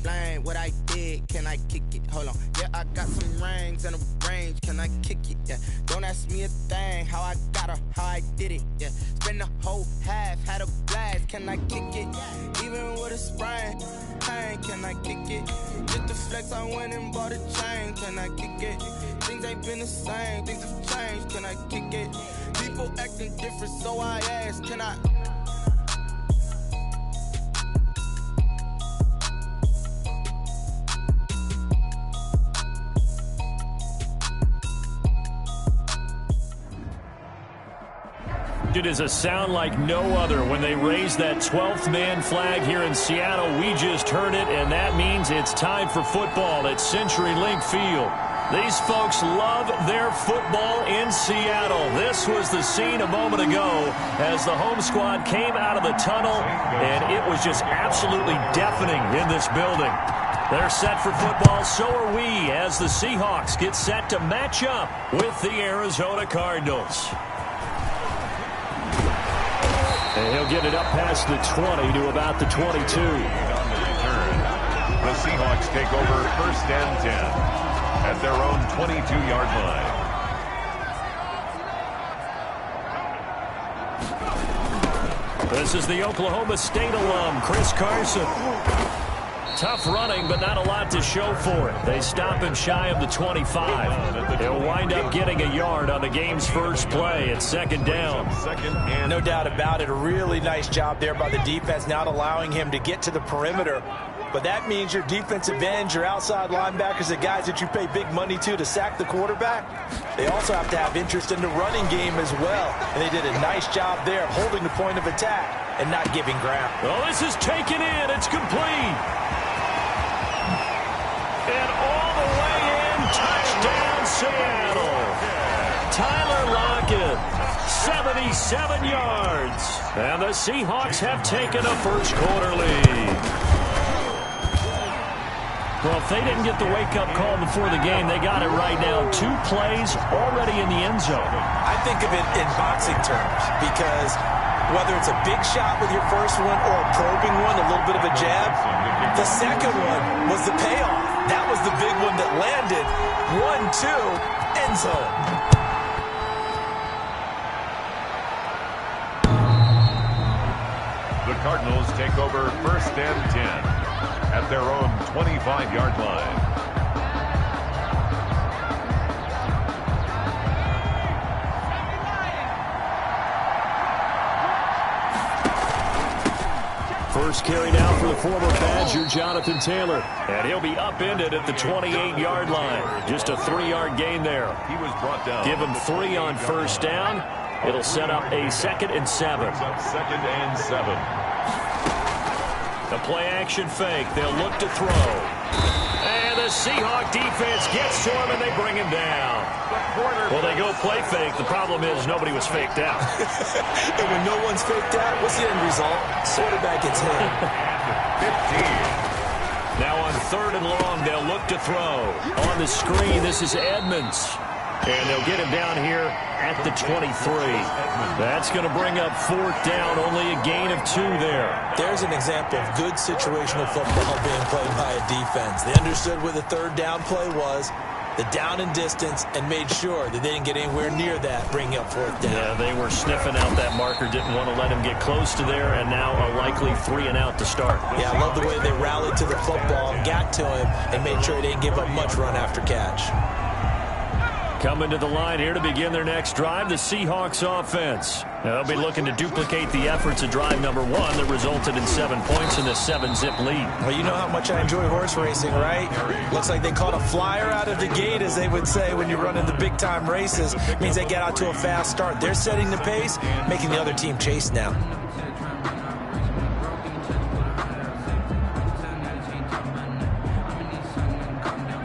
explain what I did. Can I kick it? Hold on. Yeah, I got some rings and a range. Can I kick it? Yeah. Don't ask me a thing. How I got her, how I did it. Yeah. Spend the whole half, had a blast. Can I kick it? Even with a sprain. Pain, can I kick it? Just the flex, I went and bought a chain. Can I kick it? Things ain't been the same. Things have changed. Can I kick it? People acting different, so I ask. Can I? It is a sound like no other when they raise that 12th man flag here in Seattle. We just heard it, and that means it's time for football at CenturyLink Field. These folks love their football in Seattle. This was the scene a moment ago as the home squad came out of the tunnel, and it was just absolutely deafening in this building. They're set for football, so are we, as the Seahawks get set to match up with the Arizona Cardinals. And he'll get it up past the 20 to about the 22. On the return, the Seahawks take over 1st and 10 at their own 22-yard line. This is the Oklahoma State alum, Chris Carson. Tough running, but not a lot to show for it. They stop him shy of the 25. He'll wind up getting a yard on the game's first play at 2nd down. No doubt about it. A really nice job there by the defense, not allowing him to get to the perimeter. But that means your defensive ends, your outside linebackers, the guys that you pay big money to sack the quarterback, they also have to have interest in the running game as well. And they did a nice job there of holding the point of attack and not giving ground. Well, this is taken in. It's complete. And all the way in, touchdown Seattle. Tyler Lockett, 77 yards. And the Seahawks have taken a first quarter lead. Well, if they didn't get the wake-up call before the game, they got it right now. 2 plays already in the end zone. I think of it in boxing terms because whether it's a big shot with your first one or a probing one, a little bit of a jab, the second one was the payoff. That was the big one that landed. 1-2, end zone. The Cardinals take over 1st and 10 at their own 25-yard line. First carry now for the former Badger, Jonathan Taylor. And he'll be upended at the 28-yard line. Just a 3-yard gain there. He was brought down. Give him 3 on first down. It'll set up a 2nd and 7. 2nd and 7. The play-action fake. They'll look to throw. And the Seahawk defense gets to him, and they bring him down. Well, they go play fake. The problem is nobody was faked out. And when no one's faked out, what's the end result? Quarterback gets hit. 15. Now on 3rd and long, they'll look to throw. On the screen, this is Edmonds. And they'll get him down here at the 23. That's going to bring up 4th down, only a gain of 2 there. There's an example of good situational football being played by a defense. They understood where the 3rd down play was, the down and distance, and made sure that they didn't get anywhere near that, bringing up 4th down. Yeah, they were sniffing out that marker, didn't want to let him get close to there, and now a likely 3 and out to start. Yeah, I love the way they rallied to the football and got to him and made sure they didn't give up much run after catch. Coming to the line here to begin their next drive, the Seahawks offense. They'll be looking to duplicate the efforts of drive number 1 that resulted in 7 points in the 7-zip lead. Well, you know how much I enjoy horse racing, right? Looks like they caught a flyer out of the gate, as they would say when you're running the big-time races. It means they get out to a fast start. They're setting the pace, making the other team chase now.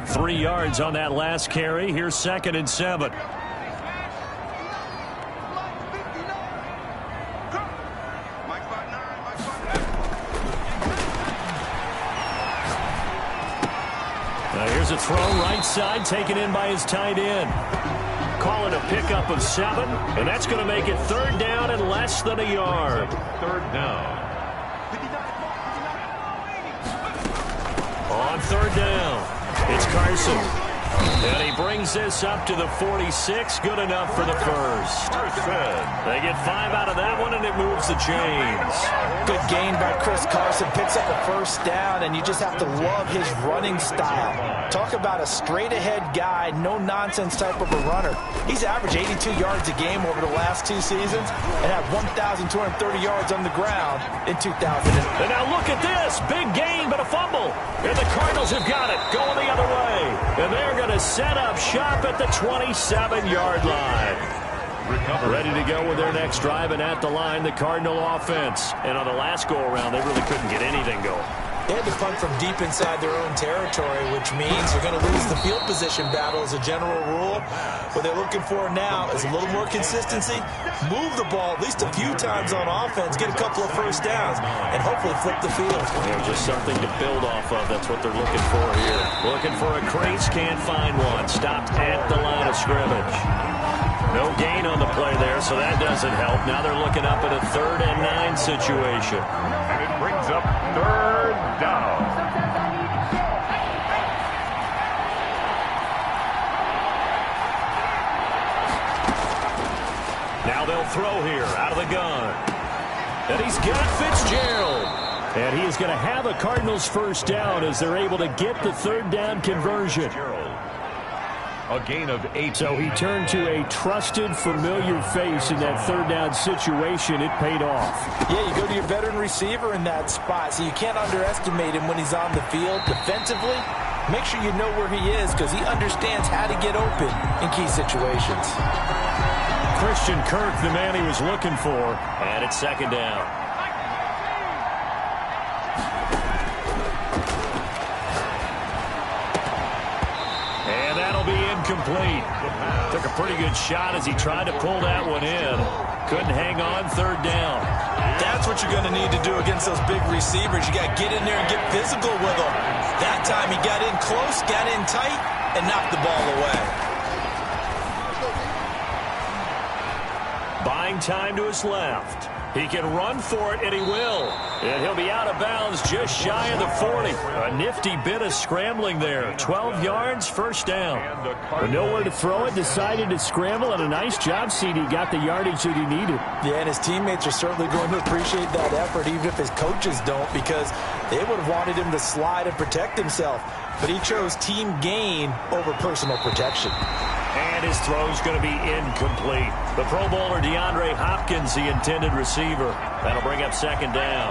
Three yards on that last carry. Here's 2nd and 7. Here's a throw right side, taken in by his tight end. Call it a pickup of 7, and that's going to make it 3rd down and less than a yard. 3rd down. third down. It's Carson. And he brings this up to the 46. Good enough for the first. They get 5 out of that one, and it moves the chains. Good gain by Chris Carson. Picks up a first down, and you just have to love his running style. Talk about a straight-ahead guy, no-nonsense type of a runner. He's averaged 82 yards a game over the last 2 seasons and had 1,230 yards on the ground in 2000. And now look at this. Big gain, but a fumble. And the Cardinals have got it. Going the other way. And they're going to set up shop at the 27-yard line. Ready to go with their next drive, and at the line, the Cardinal offense. And on the last go-around, they really couldn't get anything going. They had to punt from deep inside their own territory, which means they're going to lose the field position battle as a general rule. What they're looking for now is a little more consistency, move the ball at least a few times on offense, get a couple of first downs, and hopefully flip the field. Just something to build off of. That's what they're looking for here. Looking for a crease, can't find one. Stopped at the line of scrimmage. No gain on the play there, so that doesn't help. Now they're looking up at a 3rd and 9 situation. And it brings up 3rd down. Now they'll throw here out of the gun. And he's got Fitzgerald. And he is going to have a Cardinals first down as they're able to get the 3rd down conversion. A gain of 8. So he turned to a trusted, familiar face in that 3rd down situation. It paid off. Yeah, you go to your veteran receiver in that spot, so you can't underestimate him when he's on the field. Defensively, make sure you know where he is because he understands how to get open in key situations. Christian Kirk, the man he was looking for, and it's 2nd down. And that'll be incomplete. Took a pretty good shot as he tried to pull that one in. Couldn't hang on 3rd down. That's what you're going to need to do against those big receivers. You got to get in there and get physical with them. That time he got in close, got in tight, and knocked the ball away. Buying time to his left. He can run for it, and he will. And he'll be out of bounds just shy of the 40. A nifty bit of scrambling there. 12 yards, first down. But nowhere to throw it, decided to scramble, and a nice job, CD. Got the yardage that he needed. Yeah, and his teammates are certainly going to appreciate that effort, even if his coaches don't, because they would have wanted him to slide and protect himself. But he chose team gain over personal protection. And his throw's going to be incomplete. The Pro Bowler DeAndre Hopkins, the intended receiver. That'll bring up 2nd down.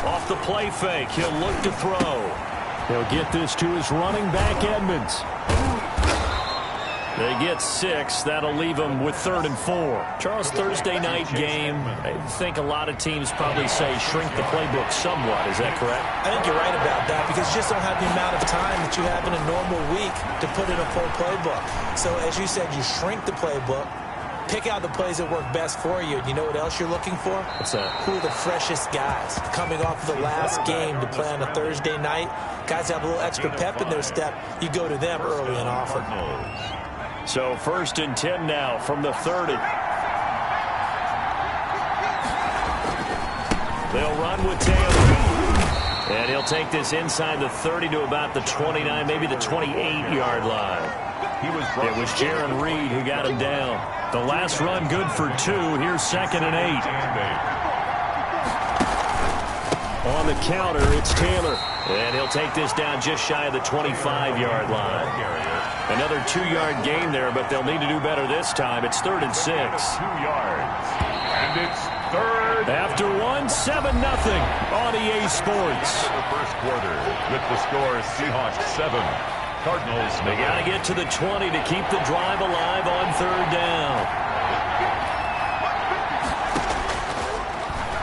Off the play fake, he'll look to throw. He'll get this to his running back, Edmonds. They get 6. That'll leave them with 3rd and 4. Charles, Thursday night game. I think a lot of teams probably say shrink the playbook somewhat. Is that correct? I think you're right about that because you just don't have the amount of time that you have in a normal week to put in a full playbook. So, as you said, you shrink the playbook, pick out the plays that work best for you. And you know what else you're looking for? What's that? Who are the freshest guys coming off of the last game to play on a Thursday night? Guys have a little extra pep in their step. You go to them early and often. So 1st and 10 now from the 30. They'll run with Taylor. And he'll take this inside the 30 to about the 29, maybe the 28-yard line. It was Jaron Reed who got him down. The last run good for 2. Here's 2nd and 8. On the counter, it's Taylor. And he'll take this down just shy of the 25-yard line. Another 2-yard gain there, but they'll need to do better this time. It's 3rd and 6. 2 yards. And it's 3rd. After 7-0 on EA Sports. The first quarter with the score Seahawks 7. Cardinals. They got to get to the 20 to keep the drive alive on 3rd down.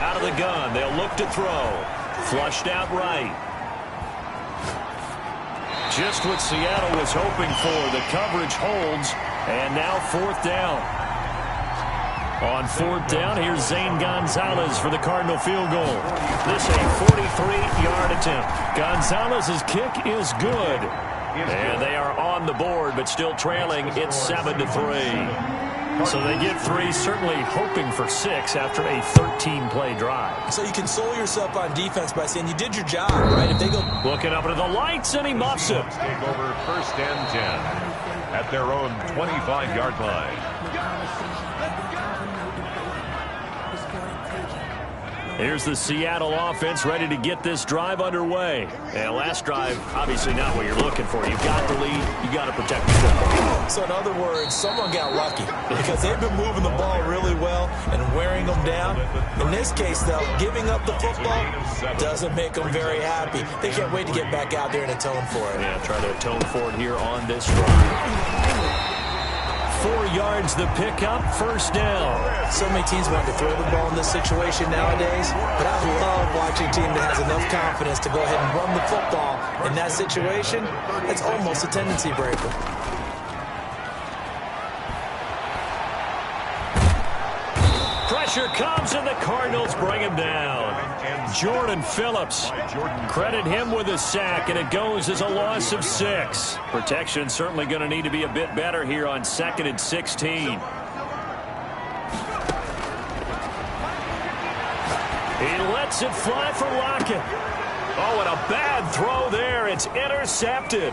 Out of the gun. They'll look to throw. Flushed out right. Just what Seattle was hoping for. The coverage holds, and now 4th down. On 4th down, here's Zane Gonzalez for the Cardinal field goal. This a 43-yard attempt. Gonzalez's kick is good. And they are on the board, but still trailing. It's 7-3. So they get 3, certainly hoping for 6 after a 13-play drive. So you console yourself on defense by saying you did your job, right? If they go looking up into the lights, and he muffs it. Take over 1st and 10 at their own 25-yard line. Here's the Seattle offense ready to get this drive underway. And last drive, obviously not what you're looking for. You've got the lead. You got to protect the football. So in other words, someone got lucky because they've been moving the ball really well and wearing them down. In this case, though, giving up the football doesn't make them very happy. They can't wait to get back out there and atone for it. Yeah, try to atone for it here on this drive. 4 yards the pickup, 1st down. So many teams want to throw the ball in this situation nowadays, but I love watching a team that has enough confidence to go ahead and run the football. In that situation, it's almost a tendency breaker. Pressure comes, and the Cardinals bring him down. Jordan Phillips, credit him with a sack, and it goes as a loss of 6. Protection certainly going to need to be a bit better here on 2nd and 16. He lets it fly for Lockett. Oh, and a bad throw there. It's intercepted.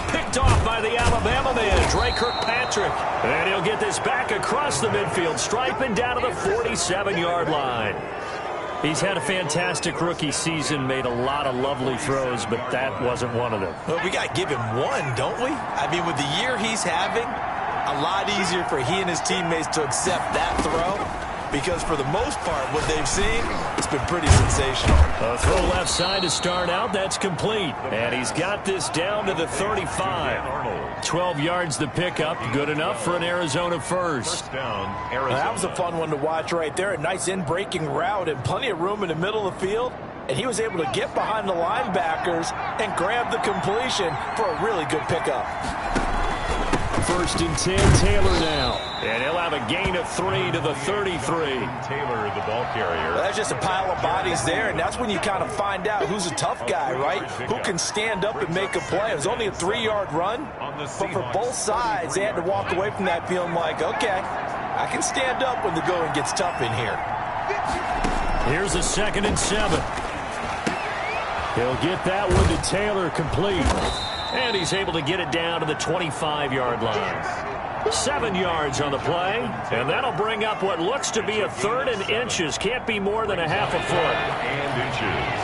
Picked off by the Alabama man, Dre Kirkpatrick. And he'll get this back across the midfield stripe and down to the 47-yard line. He's had a fantastic rookie season, made a lot of lovely throws, but that wasn't one of them. Well, we got to give him one, don't we? I mean, with the year he's having, a lot easier for he and his teammates to accept that throw. Because for the most part, what they've seen, it's been pretty sensational. A throw left side to start out. That's complete. And he's got this down to the 35. 12 yards the pickup. Good enough for an Arizona first. That was a fun one to watch right there. A nice in-breaking route and plenty of room in the middle of the field. And he was able to get behind the linebackers and grab the completion for a really good pickup. 1st and 10, Taylor now. And he'll have a gain of 3 to the 33. Taylor, the ball carrier. Well, that's just a pile of bodies there, and that's when you kind of find out who's a tough guy, right? Who can stand up and make a play. It was only a 3-yard run, but for both sides, they had to walk away from that feeling like, okay, I can stand up when the going gets tough in here. Here's a 2nd and 7. He'll get that one to Taylor complete. And he's able to get it down to the 25-yard line. 7 yards on the play, and that'll bring up what looks to be a 3rd and inches. Can't be more than a half a foot. And inches.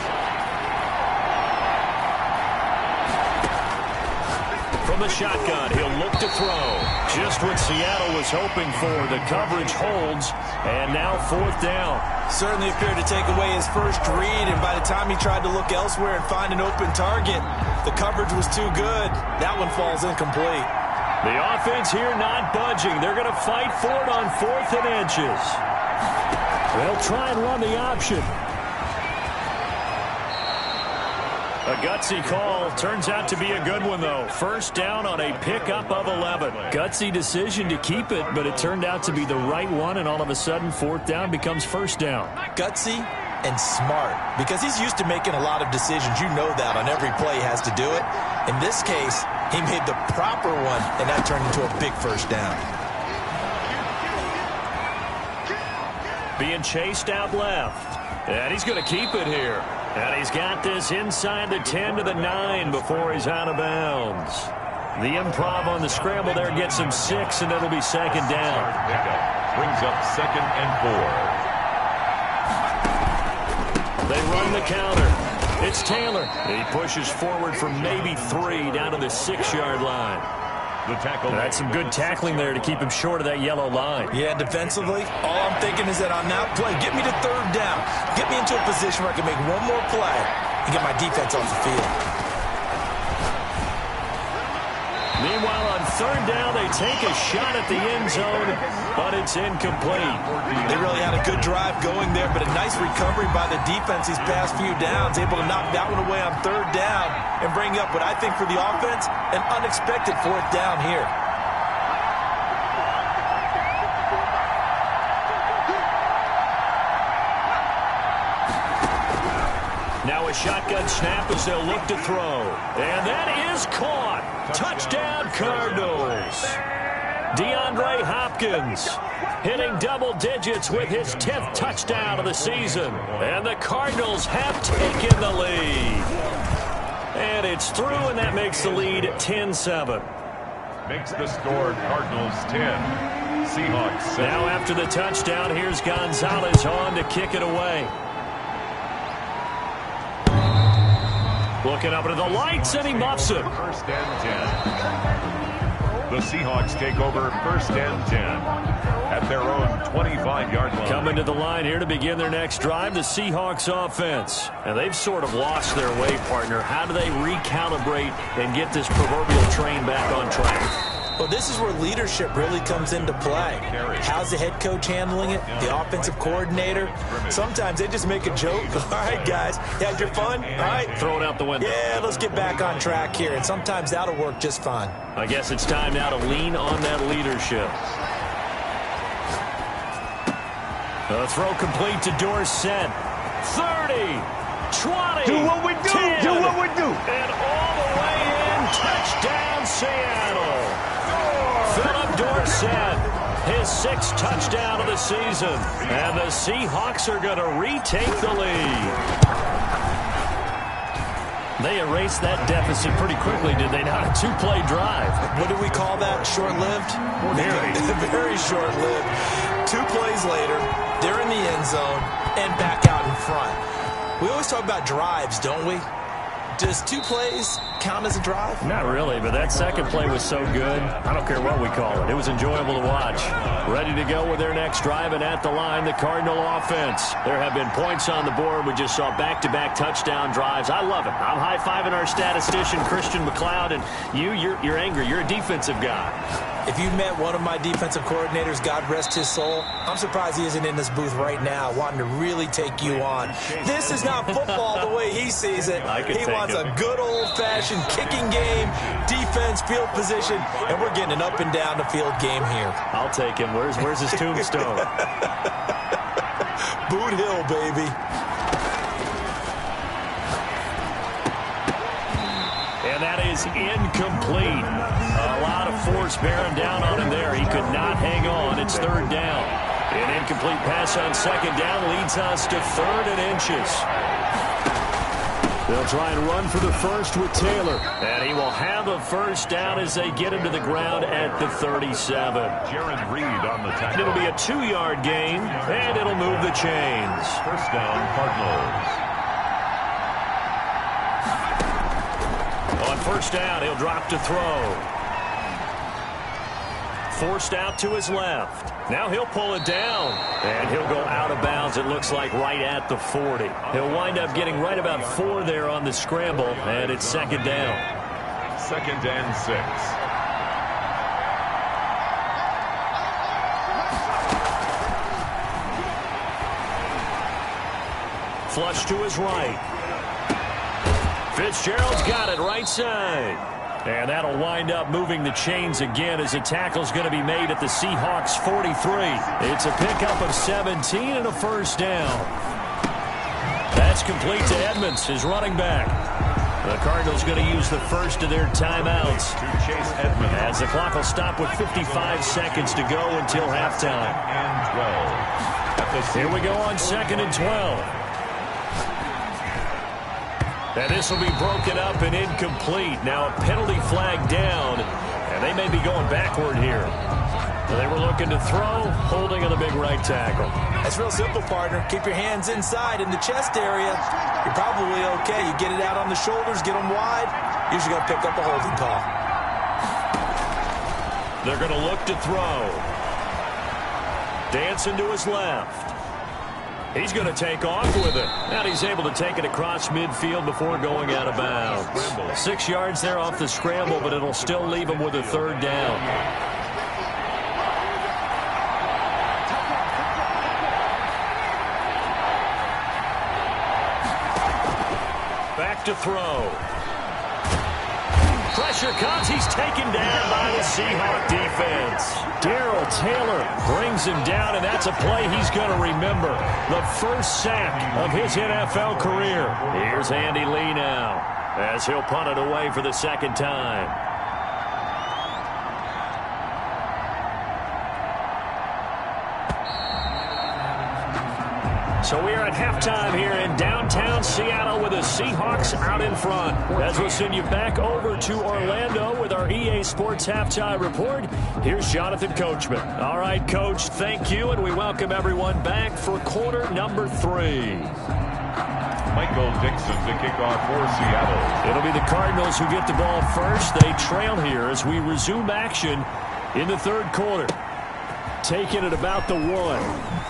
From the shotgun, he'll look to throw. Just what Seattle was hoping for. The coverage holds, and now 4th down. Certainly appeared to take away his first read, and by the time he tried to look elsewhere and find an open target, the coverage was too good. That one falls incomplete. The offense here not budging. They're going to fight for it on 4th and inches. They'll try and run the option. A gutsy call. Turns out to be a good one, though. 1st down on a pickup of 11. Gutsy decision to keep it, but it turned out to be the right one, and all of a sudden, 4th down becomes 1st down. Gutsy and smart, because he's used to making a lot of decisions. You know that on every play he has to do it. In this case, he made the proper one, and that turned into a big 1st down. Being chased out left. And he's going to keep it here. And he's got this inside the 10 to the 9 before he's out of bounds. The improv on the scramble there gets him 6, and it'll be 2nd down. Brings up 2nd and 4. They run the counter. It's Taylor. He pushes forward for maybe 3 down to the 6-yard line. The tackle. That's some good tackling there to keep him short of that yellow line. Yeah, defensively, all I'm thinking is that on that play, get me to 3rd down. Get me into a position where I can make one more play and get my defense off the field. Meanwhile, on 3rd down, they take a shot at the end zone, but it's incomplete. They really had a good drive going there, but a nice recovery by the defense these past few downs, able to knock that one away on 3rd down and bring up what I think for the offense, an unexpected 4th down here. Now a shotgun snap as they'll look to throw. And that is caught. Touchdown, Cardinals. DeAndre Hopkins hitting double digits with his 10th touchdown of the season. And the Cardinals have taken the lead. And it's through, and that makes the lead 10-7. Makes the score Cardinals 10, Seahawks 7. Now after the touchdown, here's Gonzalez on to kick it away. Looking up into the lights, and he muffs it. First and 10. The Seahawks take over first and 10 at their own 25-yard line. Coming to the line here to begin their next drive, the Seahawks offense. And they've sort of lost their way, partner. How do they recalibrate and get this proverbial train back on track? Well, this is where leadership really comes into play. How's the head coach handling it? The offensive coordinator? Sometimes they just make a joke. All right, guys, you had your fun? All right. Throw it out the window. Yeah, let's get back on track here. And sometimes that'll work just fine. I guess it's time now to lean on that leadership. The throw complete to Dorsett. 30, 20, do what we do, 10, do what we do. And all the way in, touchdown Seattle. Philip Dorsett, his 6th touchdown of the season. And the Seahawks are going to retake the lead. They erased that deficit pretty quickly, did they not? A 2-play drive. What do we call that? Short-lived? Very. Very short-lived. 2 plays later, they're in the end zone and back out in front. We always talk about drives, don't we? Does 2 plays count as a drive? Not really, but that second play was so good. I don't care what we call it. It was enjoyable to watch. Ready to go with their next drive, and at the line, the Cardinal offense. There have been points on the board. We just saw back-to-back touchdown drives. I love it. I'm high-fiving our statistician, Christian McLeod, and you're angry. You're a defensive guy. If you met one of my defensive coordinators, God rest his soul, I'm surprised he isn't in this booth right now wanting to really take you on. This is not football the way he sees it. He wants a good old-fashioned kicking game, defense, field position, and we're getting an up-and-down-the-field game here. I'll take him. Where's his tombstone? Boot Hill, baby. And that is incomplete. A lot of force bearing down on him there. He could not hang on. It's 3rd down. An incomplete pass on 2nd down leads us to 3rd and inches. They'll try and run for the first with Taylor. And he will have a first down as they get him to the ground at the 37. Jared Reed on the tackle. It'll be a 2-yard gain, and it'll move the chains. First down, Cardinals. On first down, he'll drop to throw. Forced out to his left. Now he'll pull it down, and he'll go out of bounds, it looks like, right at the 40. He'll wind up getting right about 4 there on the scramble, and it's 2nd down. 2nd and 6. Flush to his right. Fitzgerald's got it right side. And that'll wind up moving the chains again as a tackle's going to be made at the Seahawks 43. It's a pickup of 17 and a first down. That's complete to Edmonds, his running back. The Cardinals going to use the first of their timeouts To Chase Edmonds. as the clock will stop with 55 seconds to go until halftime. And 12. Here we go on 2nd and 12. And this will be broken up and incomplete. Now a penalty flag down, and they may be going backward here. They were looking to throw, holding on the big right tackle. That's real simple, partner. Keep your hands inside in the chest area. You're probably okay. You get it out on the shoulders, get them wide, usually going to pick up a holding call. They're going to look to throw. Dancing to his left. He's going to take off with it. And he's able to take it across midfield before going out of bounds. 6 yards there off the scramble, but it'll still leave him with a 3rd down. Back to throw. Pressure comes. He's taken down by the Seahawk defense. Darrell Taylor brings him down, and that's a play he's going to remember. The first sack of his NFL career. Here's Andy Lee now as he'll punt it away for the 2nd time. So we are at halftime here in downtown Seattle with the Seahawks out in front. As we'll send you back over to Orlando with our EA Sports Halftime Report, here's Jonathan Coachman. All right, Coach, thank you, and we welcome everyone back for quarter number 3. Michael Dixon to kick off for Seattle. It'll be the Cardinals who get the ball first. They trail here as we resume action in the third quarter. Taking it about the 1.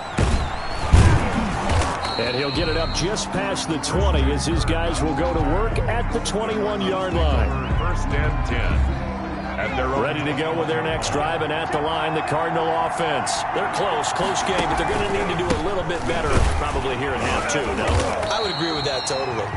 And he'll get it up just past the 20 as his guys will go to work at the 21-yard line. First and 10. And they're ready to go with their next drive, and at the line, the Cardinal offense. They're close game, but they're going to need to do a little bit better probably here in half 2, no? I would agree with that totally.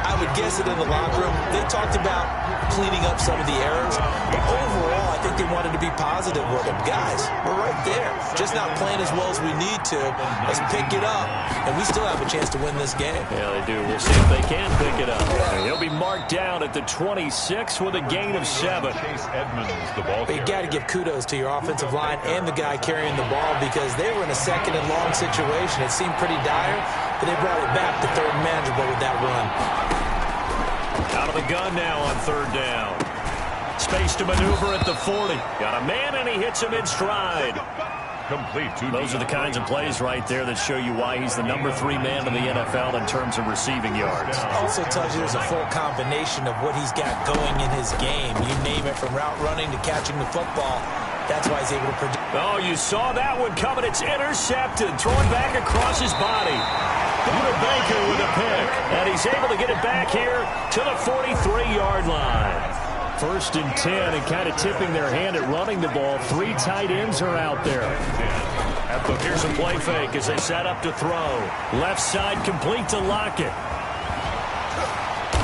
I would guess it in the locker room. They talked about cleaning up some of the errors, but overall, I think they wanted to be positive with them. Guys, we're right there. Just not playing as well as we need to. Let's pick it up, and we still have a chance to win this game. Yeah, they do. We'll see if they can pick it up. He'll be marked down at the 26 with a gain of 7. But you got to give kudos to your offensive line and the guy carrying the ball because they were in a second and long situation. It seemed pretty dire, but they brought it back to third and manageable with that run. Out of the gun now on third down. Space to maneuver at the 40. Got a man, and he hits him in stride. Complete to Those are the kinds of plays right there that show you why he's the number 3 man in the NFL in terms of receiving yards. Also tells you there's a full combination of what he's got going in his game. You name it, from route running to catching the football. That's why he's able to produce. Oh, you saw that one coming. It's intercepted. Thrown back across his body. Buda Baker with a pick. And he's able to get it back here to the 43-yard line. First and 10, and kind of tipping their hand at running the ball. 3 tight ends are out there. Here's a play fake as they set up to throw. Left side complete to Lockett.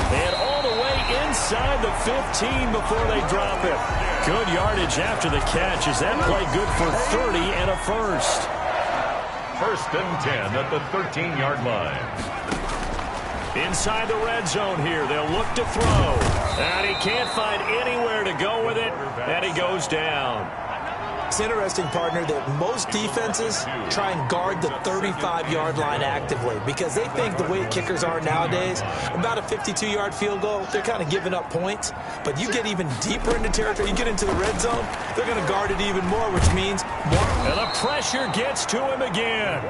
And all the way inside the 15 before they drop it. Good yardage after the catch. Is that play good for 30 and a first? First and 10 at the 13-yard line. Inside the red zone here. They'll look to throw. And he can't find anywhere to go with it. And he goes down. It's interesting, partner, that most defenses try and guard the 35-yard line actively because they think the way kickers are nowadays, about a 52-yard field goal, they're kind of giving up points. But you get even deeper into territory, you get into the red zone, they're going to guard it even more, which means more. And the pressure gets to him again.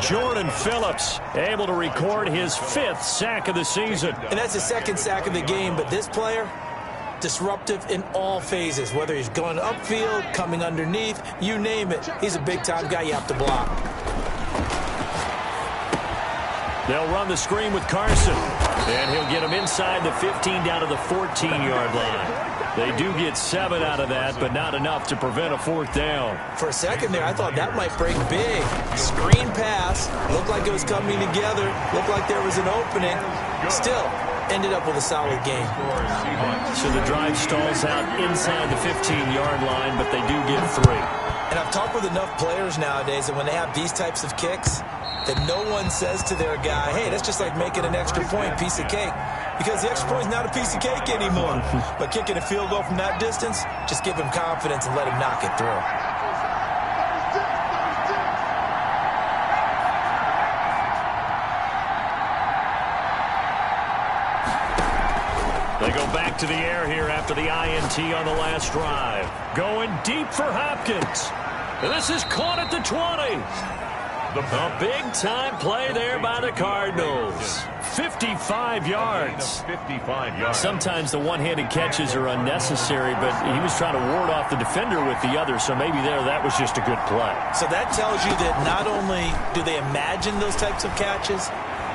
Jordan Phillips able to record his 5th sack of the season. And that's his 2nd sack of the game, but this player, disruptive in all phases, whether he's going upfield, coming underneath, you name it. He's a big-time guy you have to block. They'll run the screen with Carson, and he'll get him inside the 15 down to the 14-yard line. They do get 7 out of that, but not enough to prevent a 4th down. For a second there, I thought that might break big. Screen pass, looked like it was coming together, looked like there was an opening. Still, ended up with a solid game. So the drive stalls out inside the 15-yard line, but they do get 3. And I've talked with enough players nowadays that when they have these types of kicks, that no one says to their guy, hey, that's just like making an extra point, piece of cake. Because the extra point is not a piece of cake anymore. But kicking a field goal from that distance, just give him confidence and let him knock it through. They go back to the air here after the INT on the last drive. Going deep for Hopkins. This is caught at the 20. A big-time play there by the Cardinals. 55 yards. 55 yards. Sometimes the one-handed catches are unnecessary, but he was trying to ward off the defender with the other, so maybe that was just a good play. So that tells you that not only do they imagine those types of catches,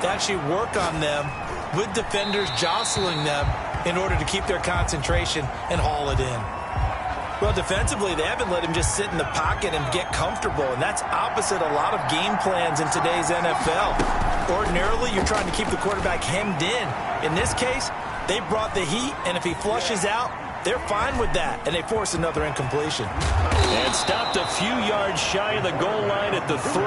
they actually work on them with defenders jostling them in order to keep their concentration and haul it in. Well, defensively, they haven't let him just sit in the pocket and get comfortable, and that's opposite a lot of game plans in today's NFL. Ordinarily, you're trying to keep the quarterback hemmed in. In this case, they brought the heat, and if he flushes out, they're fine with that, and they force another incompletion. And stopped a few yards shy of the goal line at the 3.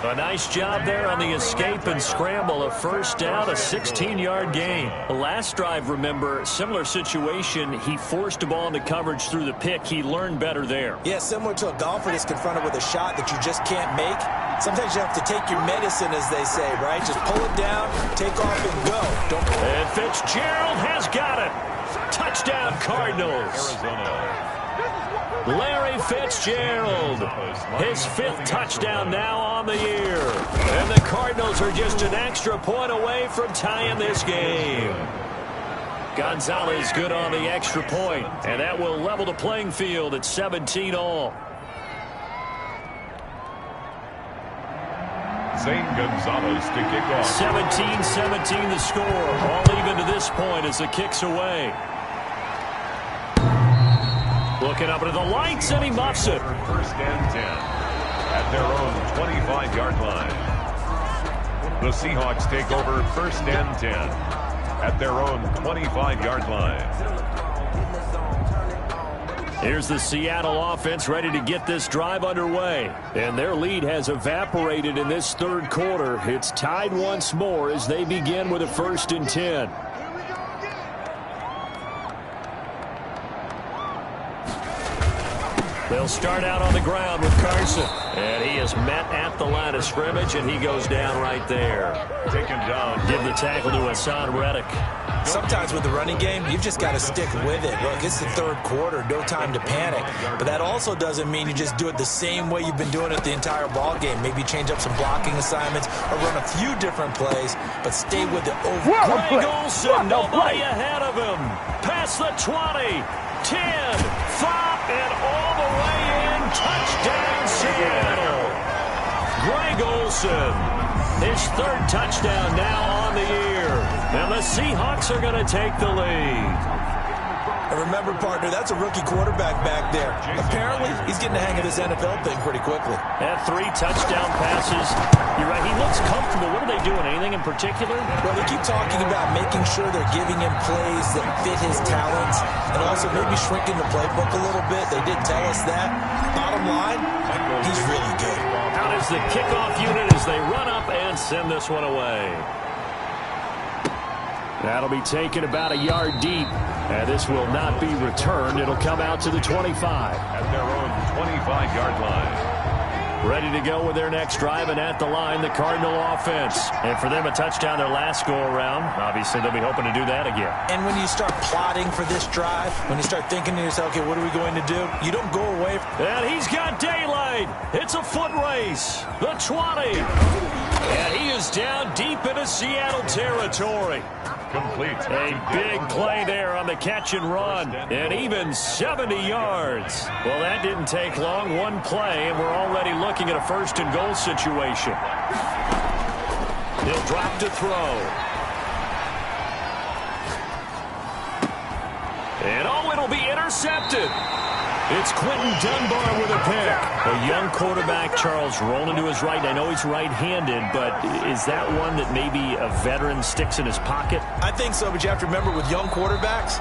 A nice job there on the escape and scramble. A first down, a 16-yard gain. The last drive, remember, similar situation. He forced a ball into coverage through the pick. He learned better there. Yeah, similar to a golfer that's confronted with a shot that you just can't make. Sometimes you have to take your medicine, as they say, right? Just pull it down, take off, and go. And Fitzgerald has got it. Touchdown, Cardinals. Arizona. Larry Fitzgerald, his 5th touchdown now on the year. And the Cardinals are just an extra point away from tying this game. Gonzalez good on the extra point, and that will level the playing field at 17-all. Zane Gonzalez to kick off. 17-17 the score. All even to this point as the kick's away. Looking up into the lights, and he muffs it. First and 10 at their own 25-yard line. The Seahawks take over first and 10 at their own 25-yard line. Here's the Seattle offense ready to get this drive underway. And their lead has evaporated in this third quarter. It's tied once more as they begin with a first and 10. They'll start out on the ground with Carson. And he is met at the line of scrimmage, and he goes down right there. Taken down. Give the tackle to Hassan Reddick. Sometimes with the running game, you've just got to stick with it. Look, it's the third quarter, no time to panic. But that also doesn't mean you just do it the same way you've been doing it the entire ball game. Maybe change up some blocking assignments or run a few different plays, but stay with it over. Greg Olsen, nobody ahead of him. Past the 20, 10, 5, and all the way in. Touchdown, Seattle. Greg Olsen, his 3rd touchdown now on the year. And the Seahawks are going to take the lead. And remember, partner, that's a rookie quarterback back there. Apparently, he's getting the hang of this NFL thing pretty quickly. And 3 touchdown passes. You're right, he looks comfortable. What are they doing? Anything in particular? Well, they keep talking about making sure they're giving him plays that fit his talents and also maybe shrinking the playbook a little bit. They did tell us that. Bottom line, he's really good. Out is the kickoff unit as they run up and send this one away. That'll be taken about a yard deep. And this will not be returned. It'll come out to the 25. At their own 25-yard line. Ready to go with their next drive, and at the line, the Cardinal offense. And for them, a touchdown their last go-around. Obviously, they'll be hoping to do that again. And when you start plotting for this drive, when you start thinking to yourself, okay, what are we going to do? You don't go away. And he's got daylight. It's a foot race. The 20. And he is down deep into Seattle territory. Complete. A big play there on the catch and run. And even 70 yards. Well, that didn't take long. One play, and we're already looking at a first and goal situation. He'll drop to throw. And oh, it'll be intercepted. It's Quentin Dunbar with a pick. A young quarterback, Charles, rolling to his right. I know he's right-handed, but is that one that maybe a veteran sticks in his pocket? I think so, but you have to remember with young quarterbacks,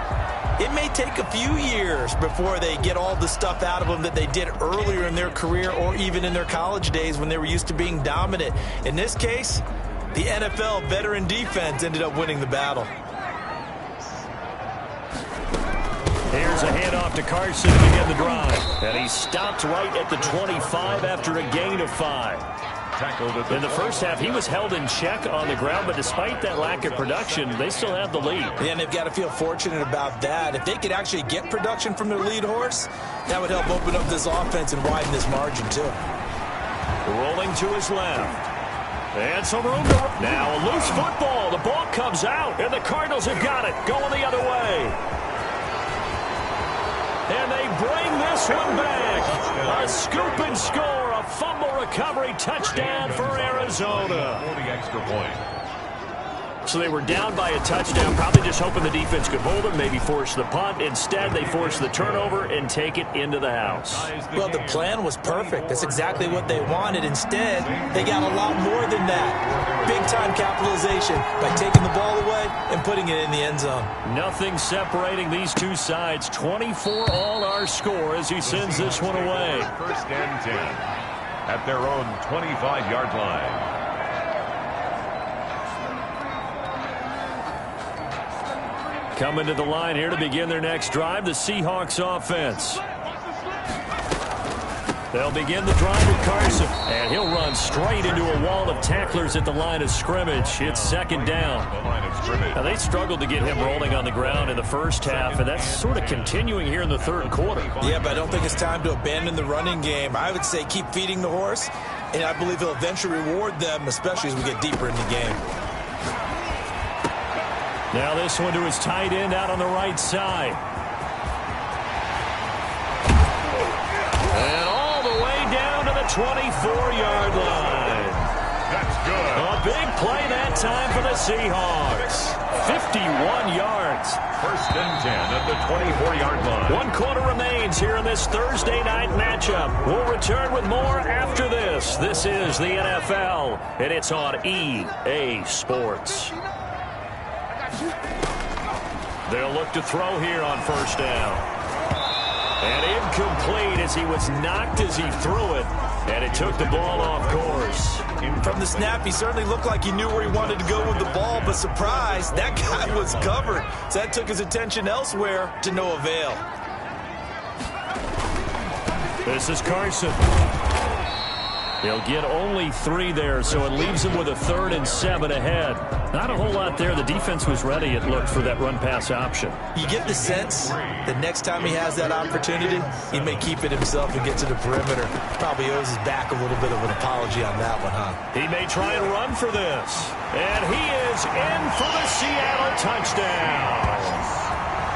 it may take a few years before they get all the stuff out of them that they did earlier in their career or even in their college days when they were used to being dominant. In this case, the NFL veteran defense ended up winning the battle. Here's a handoff to Carson to begin the drive. And he stopped right at the 25 after a gain of 5. In the first half, he was held in check on the ground, but despite that lack of production, they still have the lead. Yeah, and they've got to feel fortunate about that. If they could actually get production from their lead horse, that would help open up this offense and widen this margin, too. Rolling to his left. And some room to... Now a loose football. The ball comes out, and the Cardinals have got it. Going the other way. And they bring this one back. A scoop and score, a fumble recovery touchdown for Arizona. For the extra point. So they were down by a touchdown, probably just hoping the defense could hold them, maybe force the punt. Instead, they force the turnover and take it into the house. Well, the plan was perfect. That's exactly what they wanted. Instead, they got a lot more than that. Big-time capitalization by taking the ball away and putting it in the end zone. Nothing separating these two sides. 24 all our score as he sends this one away. First and 10. at their own 25-yard line. Coming to the line here to begin their next drive, the Seahawks offense. They'll begin the drive with Carson, and he'll run straight into a wall of tacklers at the line of scrimmage. It's second down. Now, they struggled to get him rolling on the ground in the first half, and that's sort of continuing here in the third quarter. Yeah, but I don't think it's time to abandon the running game. I would say keep feeding the horse, and I believe he'll eventually reward them, especially as we get deeper in the game. Now this one to his tight end out on the right side. And all the way down to the 24-yard line. That's good. A big play that time for the Seahawks. 51 yards. First and 10 at the 24-yard line. 1 quarter remains here in this Thursday night matchup. We'll return with more after this. This is the NFL, and it's on EA Sports. They'll look to throw here on first down. And incomplete as he was knocked as he threw it. And it took the ball off course. From the snap, he certainly looked like he knew where he wanted to go with the ball, but surprise, that guy was covered. So that took his attention elsewhere to no avail. This is Carson. He'll get only 3 there, so it leaves him with a 3rd and 7 ahead. Not a whole lot there. The defense was ready, it looked, for that run-pass option. You get the sense that next time he has that opportunity, he may keep it himself and get to the perimeter. Probably owes his back a little bit of an apology on that one, huh? He may try and run for this. And he is in for the Seattle touchdown.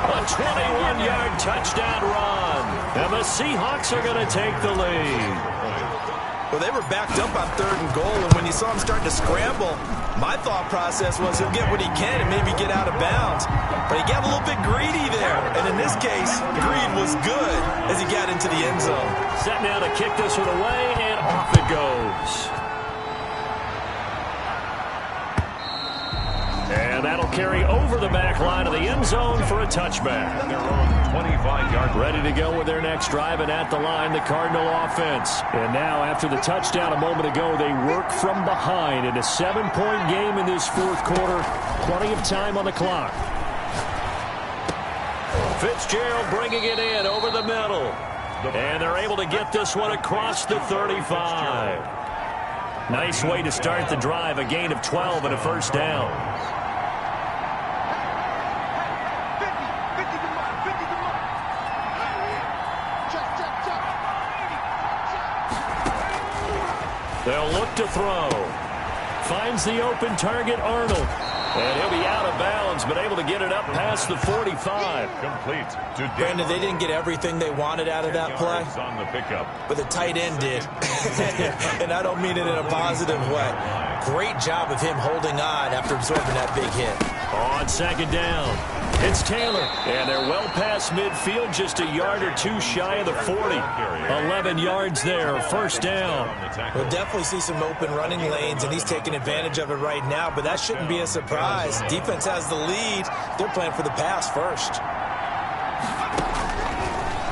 A 21-yard touchdown run. And the Seahawks are going to take the lead. Well, they were backed up on 3rd and goal, and when you saw him starting to scramble, my thought process was he'll get what he can and maybe get out of bounds. But he got a little bit greedy there, and in this case, greed was good as he got into the end zone. Set now to kick this one away, and off it goes. And that'll carry over the back line of the end zone for a touchback. Their own 25-yard line. Ready to go with their next drive, and at the line, the Cardinal offense. And now, after the touchdown a moment ago, they work from behind in a 7-point game in this fourth quarter. Plenty of time on the clock. Fitzgerald bringing it in over the middle. And they're able to get this one across the 35. Nice way to start the drive, a gain of 12 and a first down. They'll look to throw. Finds the open target, Arnold. And he'll be out of bounds, but able to get it up past the 45. Complete to Brandon, they didn't get everything they wanted out of that play, on the pickup. but the tight end did. And I don't mean it in a positive way. Great job of him holding on after absorbing that big hit. On second down, it's Taylor. And they're well past midfield, just a yard or two shy of the 40. 11 yards there, first down. We'll definitely see some open running lanes, and he's taking advantage of it right now, but that shouldn't be a surprise. Defense has the lead. They're playing for the pass first.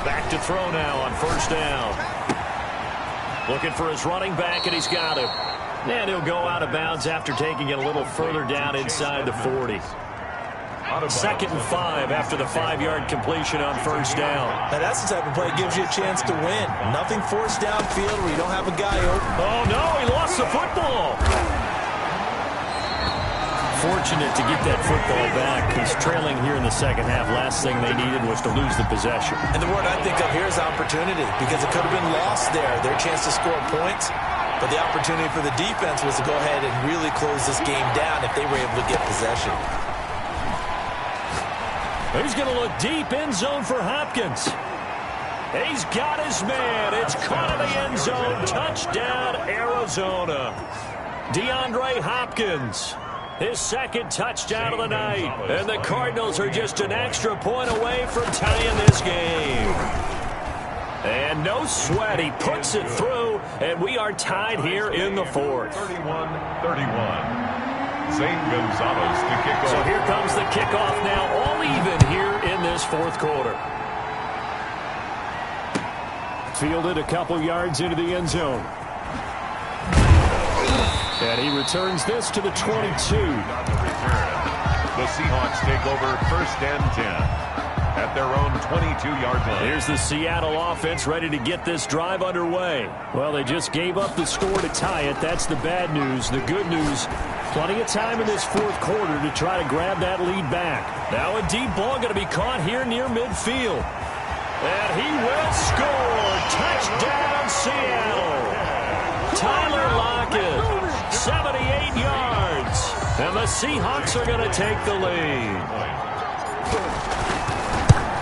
Back to throw now on first down. Looking for his running back, and he's got him. And he'll go out of bounds after taking it a little further down inside the 40. 2nd and 5 after the 5-yard completion on first down. Now that's the type of play that gives you a chance to win. Nothing forced downfield where you don't have a guy open. Oh, no, he lost the football. Fortunate to get that football back. He's trailing here in the second half. Last thing they needed was to lose the possession. And the word I think of here is opportunity, because it could have been lost there. Their chance to score points. But the opportunity for the defense was to go ahead and really close this game down if they were able to get possession. He's going to look deep, end zone for Hopkins. He's got his man. It's caught in the end zone. Touchdown, Arizona. DeAndre Hopkins, his 2nd touchdown of the night. And the Cardinals are just an extra point away from tying this game. And no sweat, he puts it through, and we are tied here in the 4th. 31-31. Zane Gonzalez to kick off. So here comes the kickoff now, all even here in this 4th quarter. Fielded a couple yards into the end zone. And he returns this to the 22. The Seahawks take over 1st and 10 at their own 22-yard line. Here's the Seattle offense ready to get this drive underway. Well, they just gave up the score to tie it. That's the bad news. The good news, plenty of time in this fourth quarter to try to grab that lead back. Now a deep ball going to be caught here near midfield. And he will score. Touchdown, Seattle. Tyler Lockett, 78 yards. And the Seahawks are going to take the lead.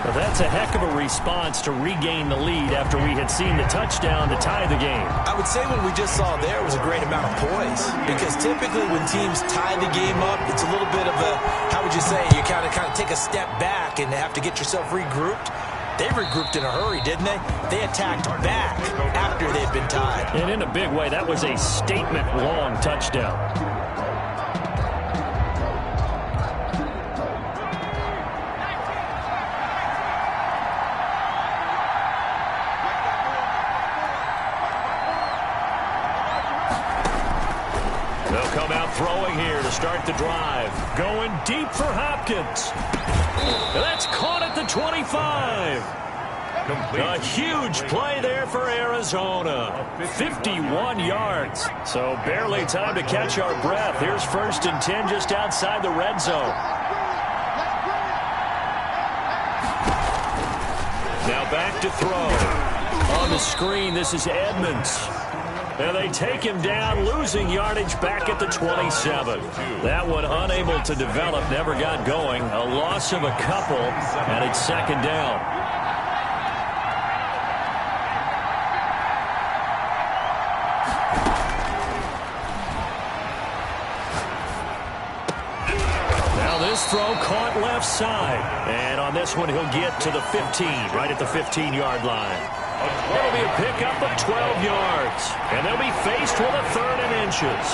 Well, that's a heck of a response to regain the lead after we had seen the touchdown to tie the game. I would say what we just saw there was a great amount of poise, because typically when teams tie the game up, it's a little bit of a, how would you say, you kind of take a step back and have to get yourself regrouped. They regrouped in a hurry, didn't they? They attacked back after they'd been tied. And in a big way, that was a statement-long touchdown. They'll come out throwing here to start the drive. Going deep for Hopkins. That's caught at the 25. A huge play there for Arizona. 51 yards. So barely time to catch our breath. Here's 1st and 10 just outside the red zone. Now back to throw. On the screen, this is Edmonds. And they take him down, losing yardage back at the 27. That one unable to develop, never got going. A loss of a couple, and it's 2nd down. Now this throw caught left side. And on this one, he'll get to the 15, right at the 15-yard line. It'll be a pickup of 12 yards. And they'll be faced with a 3rd and inches.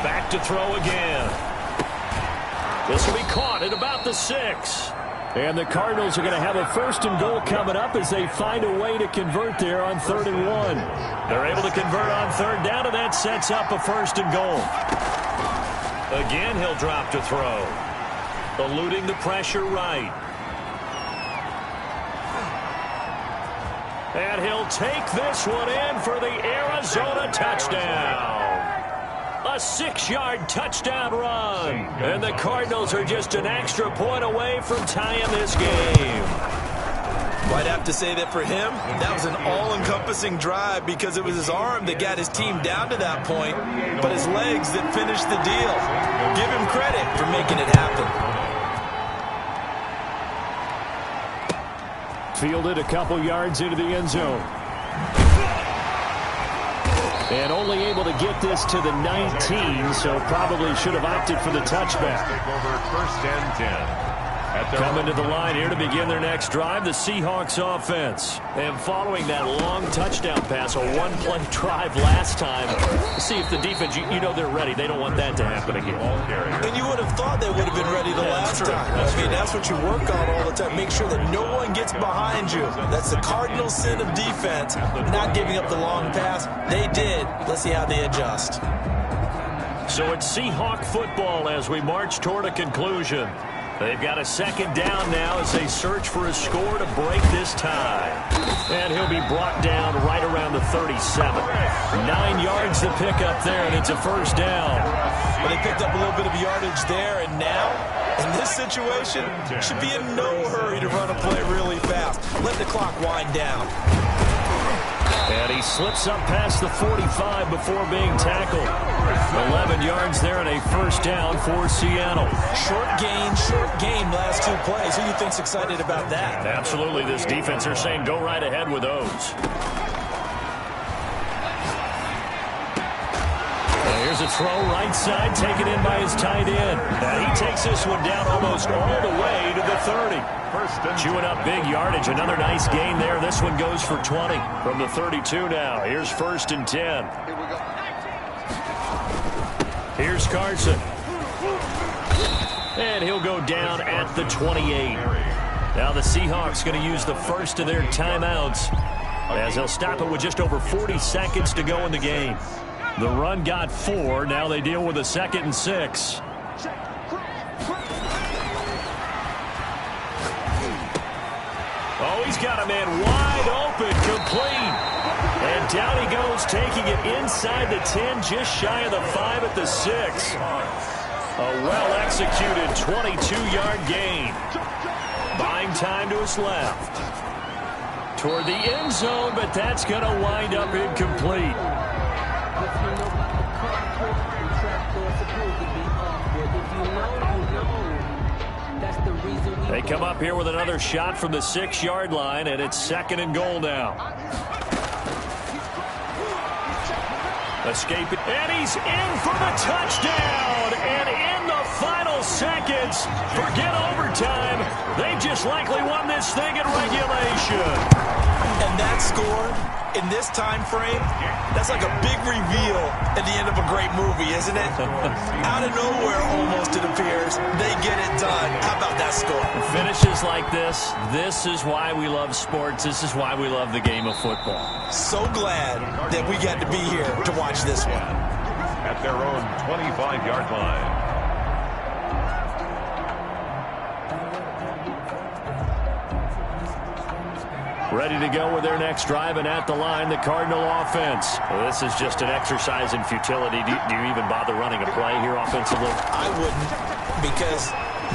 Back to throw again. This will be caught at about the 6. And the Cardinals are going to have a 1st and goal coming up as they find a way to convert there on 3rd and 1. They're able to convert on 3rd down, and that sets up a 1st and goal. Again, he'll drop to throw. Eluding the pressure right. And he'll take this one in for the Arizona touchdown. A 6-yard touchdown run. And the Cardinals are just an extra point away from tying this game. Might have to say that for him, that was an all-encompassing drive, because it was his arm that got his team down to that point, but his legs that finished the deal. Give him credit for making it happen. Fielded a couple yards into the end zone. And only able to get this to the 19, so probably should have opted for the touchback. Take over 1st and 10. Coming to the line here to begin their next drive, the Seahawks offense. And following that long touchdown pass, a one-play drive last time, see if the defense, you know they're ready. They don't want that to happen again. And you would have thought they would have been ready the last time. That's what you work on all the time. Make sure that no one gets behind you. That's the cardinal sin of defense, not giving up the long pass. They did. Let's see how they adjust. So it's Seahawk football as we march toward a conclusion. They've got a 2nd down now as they search for a score to break this tie. And he'll be brought down right around the 37. 9 yards to pick up there, and it's a 1st down. Well, they picked up a little bit of yardage there, and now, in this situation, should be in no hurry to run a play really fast. Let the clock wind down. And he slips up past the 45 before being tackled. 11 yards there and a 1st down for Seattle. Short gain last 2 plays. Who do you think's excited about that? Absolutely. This defense are saying go right ahead with those. Here's a throw right side, taken in by his tight end. And he takes this one down almost all the way to the 30. Chewing up big yardage. Another nice gain there. This one goes for 20 from the 32 now. Here's 1st and 10. Here's Carson. And he'll go down at the 28. Now the Seahawks going to use the first of their timeouts as they'll stop it with just over 40 seconds to go in the game. The run got 4. Now they deal with a 2nd and 6. Oh, he's got a man wide open, complete. And down he goes, taking it inside the 10, just shy of the 5 at the 6. A well-executed 22-yard gain. Buying time to his left. Toward the end zone, but that's going to wind up incomplete. They come up here with another shot from the 6-yard line, and it's 2nd and goal now. Escaping, and he's in for the touchdown. And in the final seconds, forget overtime. They just likely won this thing in regulation. And that score, in this time frame, that's like a big reveal at the end of a great movie, isn't it? Out of nowhere, almost, it appears, they get it done. How about that score? Finishes like this is why we love sports. This is why we love the game of football. So glad that we got to be here to watch this one. At their own 25-yard line. Ready to go with their next drive, and at the line, the Cardinal offense. Well, this is just an exercise in futility. Do you even bother running a play here offensively? I wouldn't, because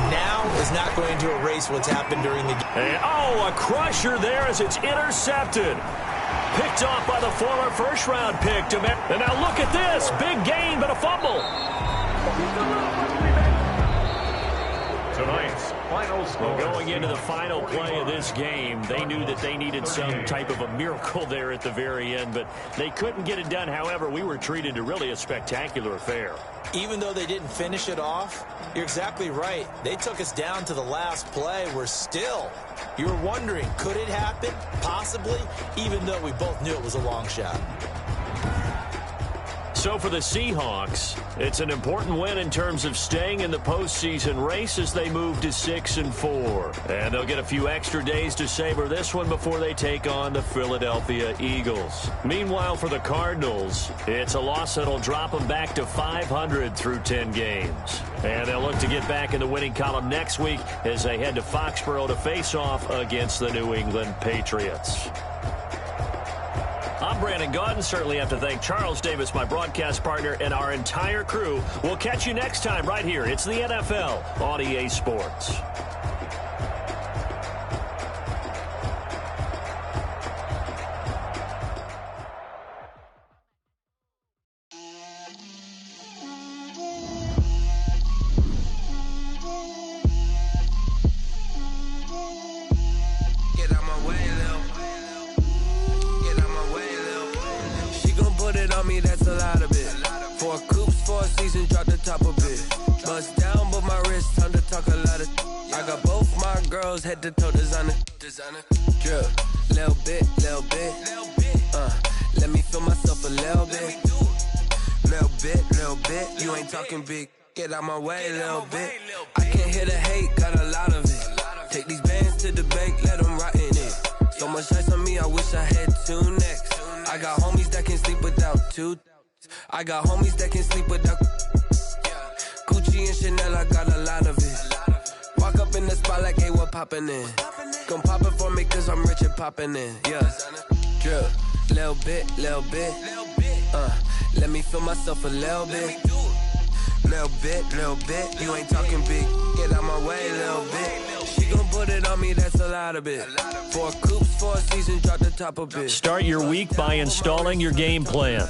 now is not going to erase what's happened during the game. Oh, a crusher there as it's intercepted. Picked off by the former first-round pick. And now look at this. Big gain, but a fumble. Tonight's final score. Going into the final play of this game, they knew that they needed some type of a miracle there at the very end, but they couldn't get it done. However, we were treated to really a spectacular affair. Even though they didn't finish it off, you're exactly right. They took us down to the last play. We're still, you were wondering, could it happen? Possibly, even though we both knew it was a long shot. So for the Seahawks, it's an important win in terms of staying in the postseason race as they move to 6-4. And they'll get a few extra days to savor this one before they take on the Philadelphia Eagles. Meanwhile, for the Cardinals, it's a loss that'll drop them back to 500 through 10 games. And they'll look to get back in the winning column next week as they head to Foxborough to face off against the New England Patriots. I'm Brandon Gaudin. Certainly have to thank Charles Davis, my broadcast partner, and our entire crew. We'll catch you next time right here. It's the NFL on EA Sports. Head to toe designer, drip, little bit, let me feel myself a little bit, you ain't talking big, get out my way a little bit, I can't hear the hate, got a lot of it, take these bands to the bank, let them rot in it, so much ice on me, I wish I had 2 necks, I got homies that can sleep without 2, I got homies that can sleep without, Gucci and Chanel, I got a lot of it, walk up in the spot like, hey, what poppin' in? Gon' pop it for me cause I'm rich and poppin' in, yeah. Drip, little bit, let me feel myself a little bit. Little bit, you ain't talking big, get out my way a little bit. She gon' put it on me, that's a lot of it. 4 coops, 4 seasons, drop the top a bit. Start your week by installing your game plan.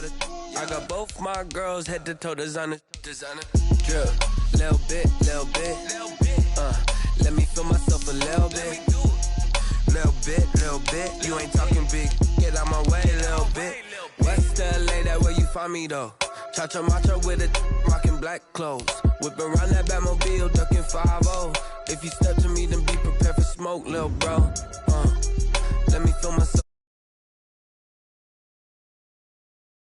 I got both my girls head to toe designer. Drip, little bit, let me feel myself a little bit. Little bit, you ain't talking big, get out my way a little bit. West LA, that where you find me though. Cha-cha matcha with a rockin' black clothes. Whip around that Batmobile, ducking 5-0. If you step to me, then be prepared for smoke, little bro. Let me feel myself.